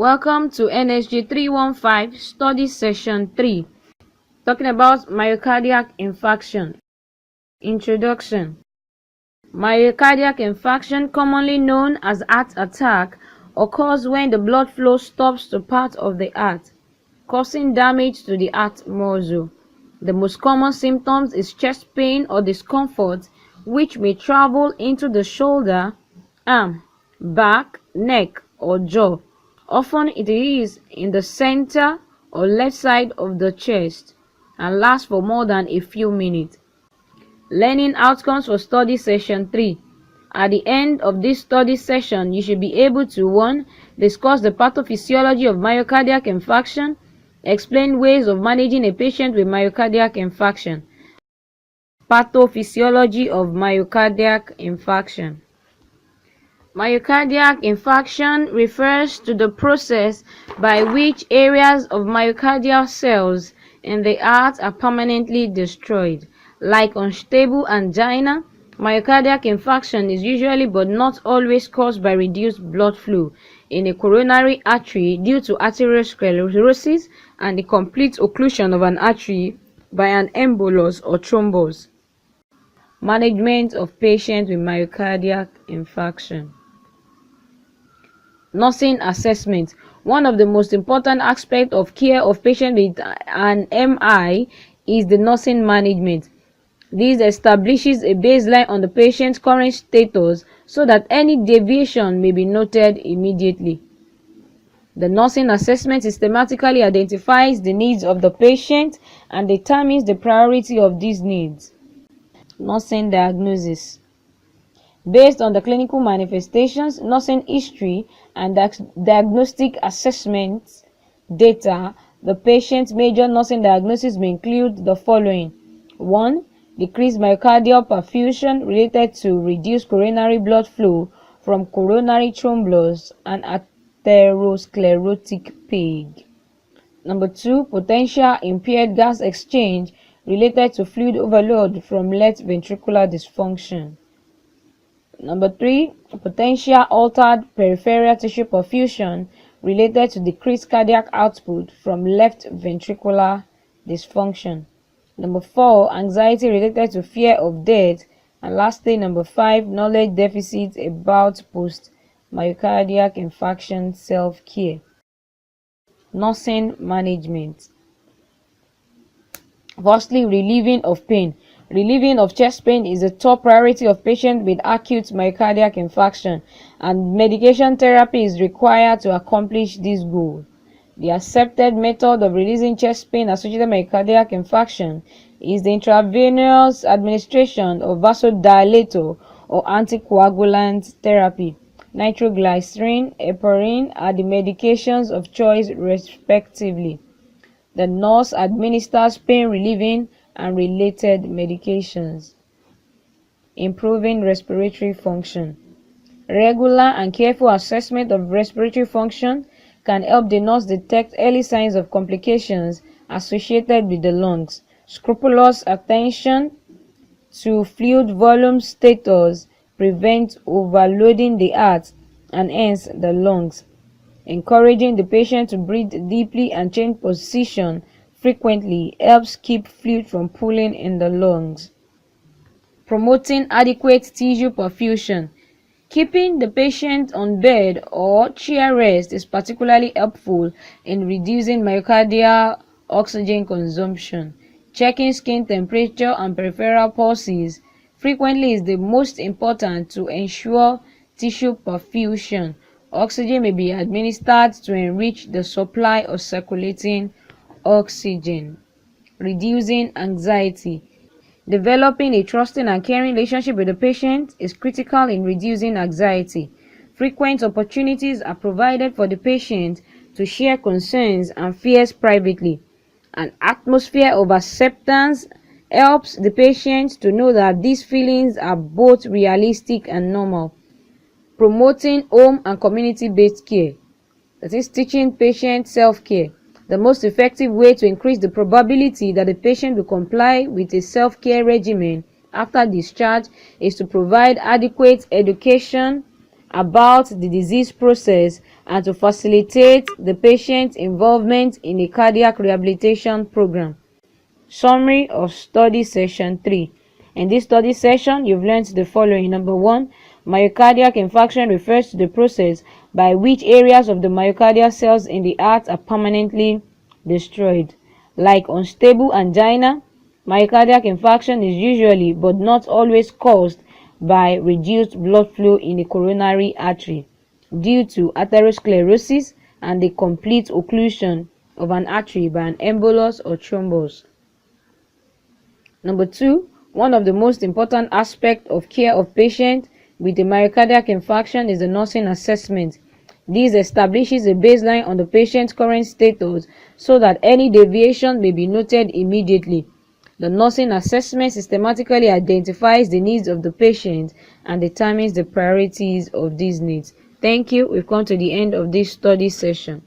Welcome to NSG 315 Study Session 3, talking about myocardial infarction. Introduction. Myocardial infarction, commonly known as heart attack, occurs when the blood flow stops to part of the heart, causing damage to the heart muscle. The most common symptoms is chest pain or discomfort, which may travel into the shoulder, arm, back, neck, or jaw. Often it is in the center or left side of the chest and lasts for more than a few minutes. Learning outcomes for study session 3. At the end of this study session, you should be able to 1. Discuss the pathophysiology of myocardial infarction, explain ways of managing a patient with myocardial infarction. Pathophysiology of myocardial infarction. Myocardial infarction refers to the process by which areas of myocardial cells in the heart are permanently destroyed. Like unstable angina, myocardial infarction is usually but not always caused by reduced blood flow in a coronary artery due to arteriosclerosis and the complete occlusion of an artery by an embolus or thrombus. Management of patients with myocardial infarction. Nursing assessment. One of the most important aspects of care of patients with an MI is the nursing management. This establishes a baseline on the patient's current status so that any deviation may be noted immediately. The nursing assessment systematically identifies the needs of the patient and determines the priority of these needs. Nursing diagnosis. Based on the clinical manifestations, nursing history, and diagnostic assessment data, the patient's major nursing diagnosis may include the following. 1. Decreased myocardial perfusion related to reduced coronary blood flow from coronary thrombus and atherosclerotic plaque. 2. Potential impaired gas exchange related to fluid overload from left ventricular dysfunction. 3. Potential altered peripheral tissue perfusion related to decreased cardiac output from left ventricular dysfunction. 4. Anxiety related to fear of death. And lastly, 5. Knowledge deficit about post-myocardial infarction self-care. Nursing management. Firstly, relieving of pain. Relieving of chest pain is a top priority of patients with acute myocardial infarction, and medication therapy is required to accomplish this goal. The accepted method of releasing chest pain associated with myocardial infarction is the intravenous administration of vasodilator or anticoagulant therapy. Nitroglycerin, heparin are the medications of choice respectively. The nurse administers pain-relieving and related medications. Improving respiratory function. Regular and careful assessment of respiratory function can help the nurse detect early signs of complications associated with the lungs. Scrupulous attention to fluid volume status prevents overloading the heart and hence the lungs. Encouraging the patient to breathe deeply and change position frequently helps keep fluid from pooling in the lungs. Promoting adequate tissue perfusion. Keeping the patient on bed or chair rest is particularly helpful in reducing myocardial oxygen consumption. Checking skin temperature and peripheral pulses frequently is the most important to ensure tissue perfusion. Oxygen may be administered to enrich the supply of circulating oxygen. Reducing anxiety. Developing a trusting and caring relationship with the patient is critical in reducing anxiety. Frequent opportunities are provided for the patient to share concerns and fears privately. An atmosphere of acceptance helps the patient to know that these feelings are both realistic and normal. Promoting home and community-based care. That is, teaching patients self-care. The most effective way to increase the probability that the patient will comply with a self-care regimen after discharge is to provide adequate education about the disease process and to facilitate the patient's involvement in a cardiac rehabilitation program. Summary of study session 3. In this study session, you've learned the following. Number 1, myocardial infarction refers to the process by which areas of the myocardial cells in the heart are permanently destroyed. Like unstable angina, myocardial infarction is usually but not always caused by reduced blood flow in a coronary artery due to atherosclerosis and the complete occlusion of an artery by an embolus or thrombus. Number 2, one of the most important aspects of care of patients with a myocardial infarction is the nursing assessment. This establishes a baseline on the patient's current status so that any deviation may be noted immediately. The nursing assessment systematically identifies the needs of the patient and determines the priorities of these needs. Thank you. We've come to the end of this study session.